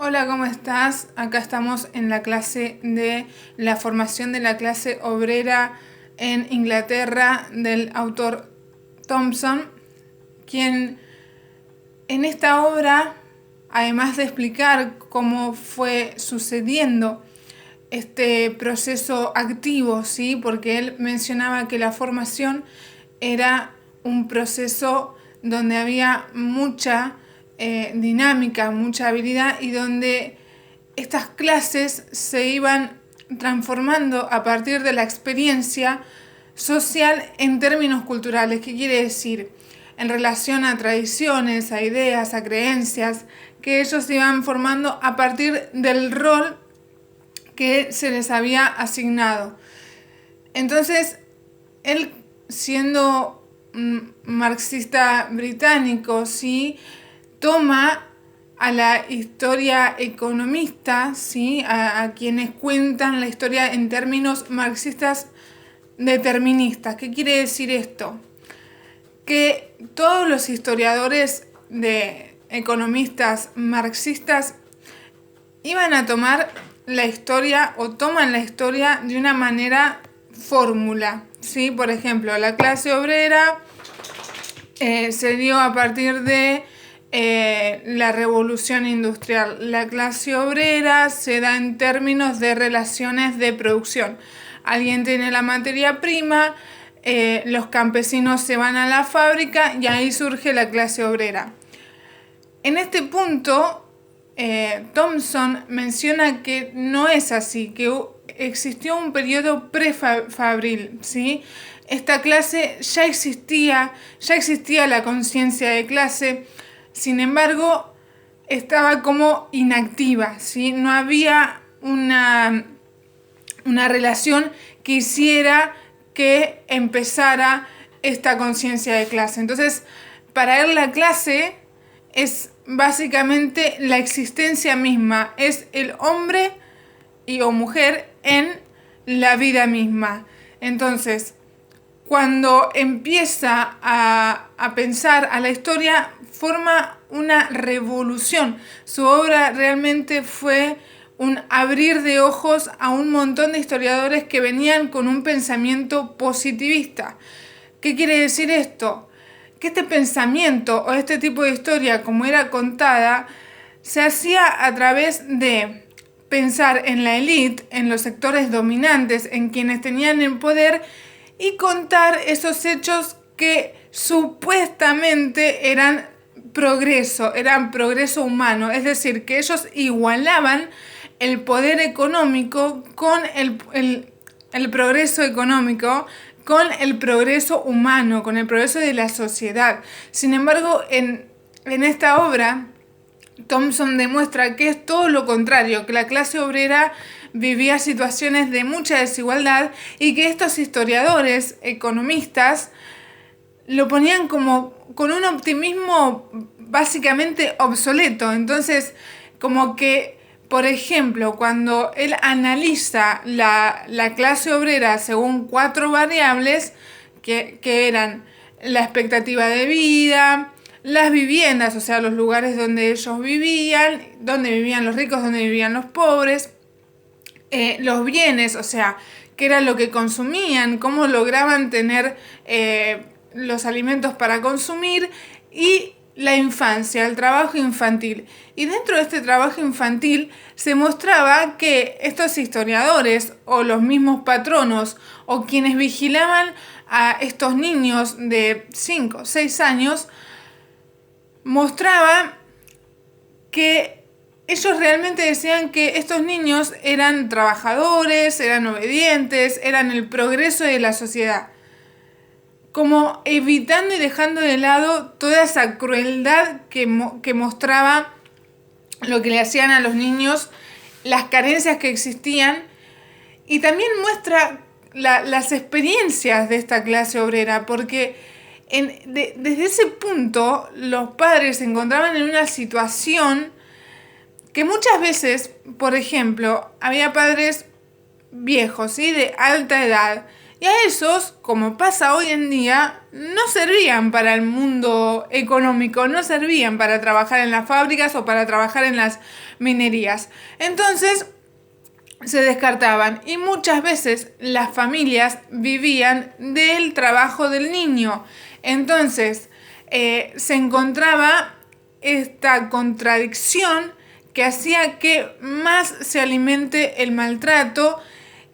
Hola, ¿cómo estás? Acá estamos en la clase de la formación de la clase obrera en Inglaterra del autor Thompson, quien en esta obra, además de explicar cómo fue sucediendo este proceso activo, ¿sí? Porque él mencionaba que la formación era un proceso donde había mucha dinámica, mucha habilidad y donde estas clases se iban transformando a partir de la experiencia social en términos culturales. ¿Qué quiere decir? En relación a tradiciones, a ideas, a creencias que ellos iban formando a partir del rol que se les había asignado. Entonces, él siendo marxista británico, ¿sí? Toma a la historia economista, ¿sí? A quienes cuentan la historia en términos marxistas deterministas. ¿Qué quiere decir esto? Que todos los historiadores de economistas marxistas iban a tomar la historia o toman la historia de una manera fórmula, ¿sí? Por ejemplo, la clase obrera se dio a partir de la revolución industrial. La clase obrera se da en términos de relaciones de producción. Alguien tiene la materia prima, los campesinos se van a la fábrica y ahí surge la clase obrera. En este punto, Thompson menciona que no es así, que existió un periodo prefabril, ¿sí? Esta clase ya existía la conciencia de clase, sin embargo, estaba como inactiva, ¿sí? No había una relación que hiciera que empezara esta conciencia de clase. Entonces, para él la clase es básicamente la existencia misma, es el hombre o mujer en la vida misma. Entonces, cuando empieza a pensar a la historia, forma una revolución. Su obra realmente fue un abrir de ojos a un montón de historiadores que venían con un pensamiento positivista. ¿Qué quiere decir esto? Que este pensamiento o este tipo de historia, como era contada, se hacía a través de pensar en la élite, en los sectores dominantes, en quienes tenían el poder y contar esos hechos que supuestamente eran progreso humano, es decir, que ellos igualaban el poder económico con el progreso económico, con el progreso humano, con el progreso de la sociedad. Sin embargo, en esta obra, Thompson demuestra que es todo lo contrario, que la clase obrera vivía situaciones de mucha desigualdad y que estos historiadores, economistas, lo ponían como con un optimismo básicamente obsoleto. Entonces, como que, por ejemplo, cuando él analiza la clase obrera según 4 variables, que eran la expectativa de vida, las viviendas, o sea, los lugares donde ellos vivían, donde vivían los ricos, donde vivían los pobres, los bienes, o sea, qué era lo que consumían, cómo lograban tener los alimentos para consumir, y la infancia, el trabajo infantil. Y dentro de este trabajo infantil se mostraba que estos historiadores o los mismos patronos o quienes vigilaban a estos niños de 5 o 6 años mostraban que ellos realmente decían que estos niños eran trabajadores, eran obedientes, eran el progreso de la sociedad, como evitando y dejando de lado toda esa crueldad que mostraba lo que le hacían a los niños, las carencias que existían, y también muestra las experiencias de esta clase obrera, porque desde ese punto los padres se encontraban en una situación que muchas veces, por ejemplo, había padres viejos, ¿sí? De alta edad, Y a esos, como pasa hoy en día, no servían para el mundo económico, no servían para trabajar en las fábricas o para trabajar en las minerías. Entonces se descartaban y muchas veces las familias vivían del trabajo del niño. Entonces se encontraba esta contradicción que hacía que más se alimente el maltrato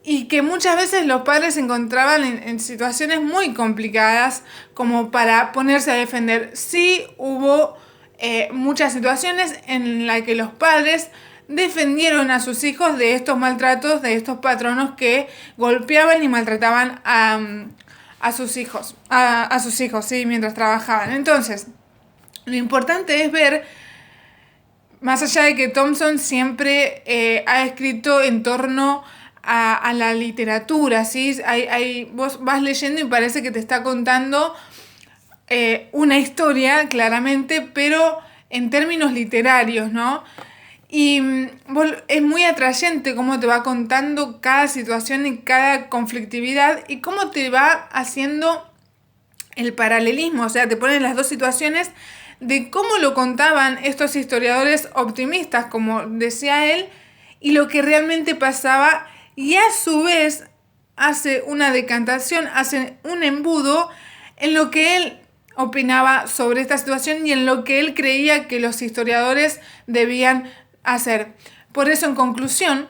y que muchas veces los padres se encontraban en situaciones muy complicadas como para ponerse a defender. Sí hubo muchas situaciones en las que los padres defendieron a sus hijos de estos maltratos, de estos patronos que golpeaban y maltrataban a sus hijos, a sus hijos, sí, mientras trabajaban. Entonces, lo importante es ver, más allá de que Thompson siempre ha escrito en torno a la literatura, ¿sí? Vos vas leyendo y parece que te está contando una historia, claramente, pero en términos literarios, ¿no? Y es muy atrayente cómo te va contando cada situación y cada conflictividad y cómo te va haciendo el paralelismo, o sea, te ponen las dos situaciones de cómo lo contaban estos historiadores optimistas, como decía él, y lo que realmente pasaba, y a su vez hace una decantación, hace un embudo en lo que él opinaba sobre esta situación y en lo que él creía que los historiadores debían hacer. Por eso, en conclusión,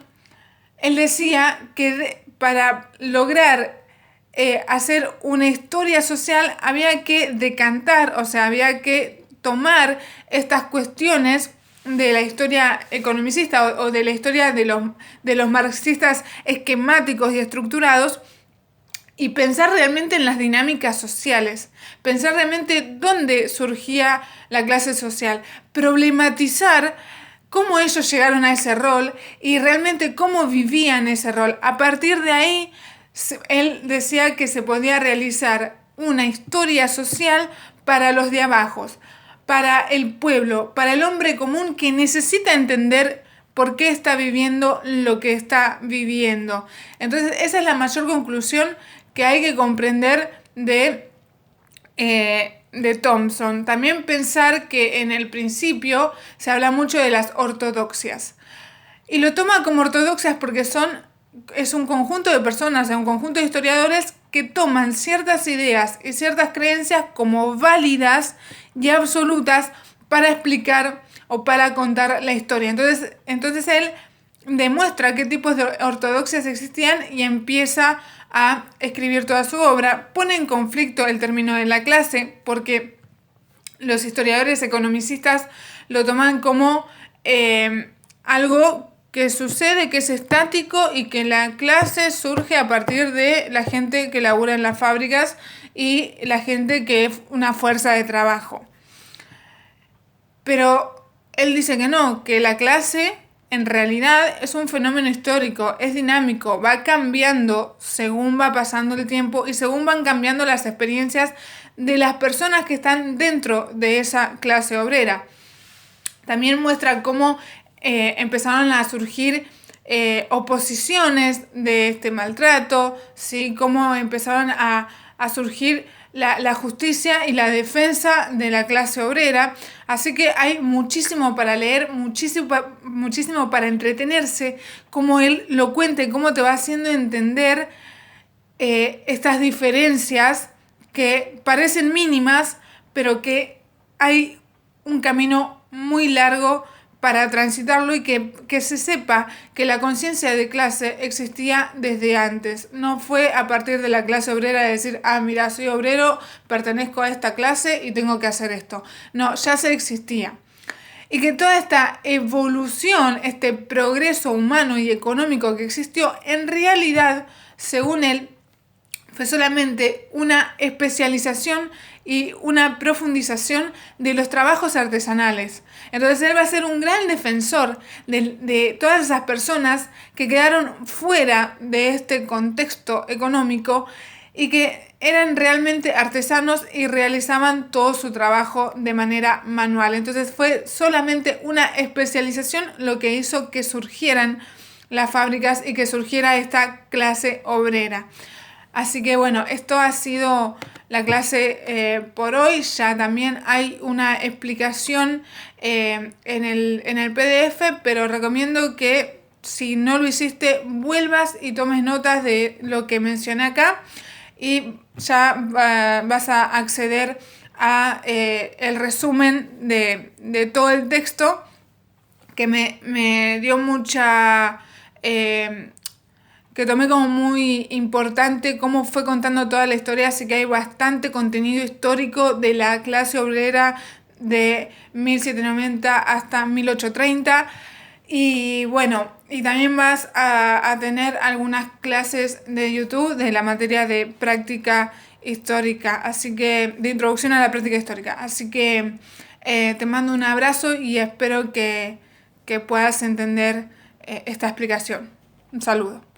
él decía que para lograr hacer una historia social había que decantar, o sea, había que tomar estas cuestiones de la historia economicista o de la historia de los marxistas esquemáticos y estructurados y pensar realmente en las dinámicas sociales, pensar realmente dónde surgía la clase social, problematizar cómo ellos llegaron a ese rol y realmente cómo vivían ese rol. A partir de ahí, él decía que se podía realizar una historia social para los de abajo, para el pueblo, para el hombre común que necesita entender por qué está viviendo lo que está viviendo. Entonces, esa es la mayor conclusión que hay que comprender de Thompson. También pensar que en el principio se habla mucho de las ortodoxias. Y lo toma como ortodoxias porque es un conjunto de personas, un conjunto de historiadores que toman ciertas ideas y ciertas creencias como válidas y absolutas para explicar o para contar la historia. Entonces él demuestra qué tipos de ortodoxias existían y empieza a escribir toda su obra. Pone en conflicto el término de la clase porque los historiadores economicistas lo toman como algo que sucede, que es estático y que la clase surge a partir de la gente que labura en las fábricas y la gente que es una fuerza de trabajo. Pero él dice que no, que la clase en realidad es un fenómeno histórico, es dinámico, va cambiando según va pasando el tiempo y según van cambiando las experiencias de las personas que están dentro de esa clase obrera. También muestra cómo empezaron a surgir oposiciones de este maltrato, ¿sí? Cómo empezaron a surgir la justicia y la defensa de la clase obrera. Así que hay muchísimo para leer, muchísimo para entretenerse, cómo él lo cuenta y cómo te va haciendo entender estas diferencias que parecen mínimas, pero que hay un camino muy largo para transitarlo y que se sepa que la conciencia de clase existía desde antes. No fue a partir de la clase obrera de decir, mira, soy obrero, pertenezco a esta clase y tengo que hacer esto. No, ya se existía. Y que toda esta evolución, este progreso humano y económico que existió, en realidad, según él, fue solamente una especialización y una profundización de los trabajos artesanales. Entonces él va a ser un gran defensor de todas esas personas que quedaron fuera de este contexto económico y que eran realmente artesanos y realizaban todo su trabajo de manera manual. Entonces fue solamente una especialización lo que hizo que surgieran las fábricas y que surgiera esta clase obrera. Así que bueno, esto ha sido la clase por hoy. Ya también hay una explicación en el PDF, pero recomiendo que si no lo hiciste, vuelvas y tomes notas de lo que mencioné acá y ya vas a acceder a el resumen de todo el texto, que me dio mucha... que tomé como muy importante cómo fue contando toda la historia, así que hay bastante contenido histórico de la clase obrera de 1790 hasta 1830. Y bueno, y también vas a tener algunas clases de YouTube de la materia de práctica histórica, así que de introducción a la práctica histórica. Así que te mando un abrazo y espero que puedas entender esta explicación. Un saludo.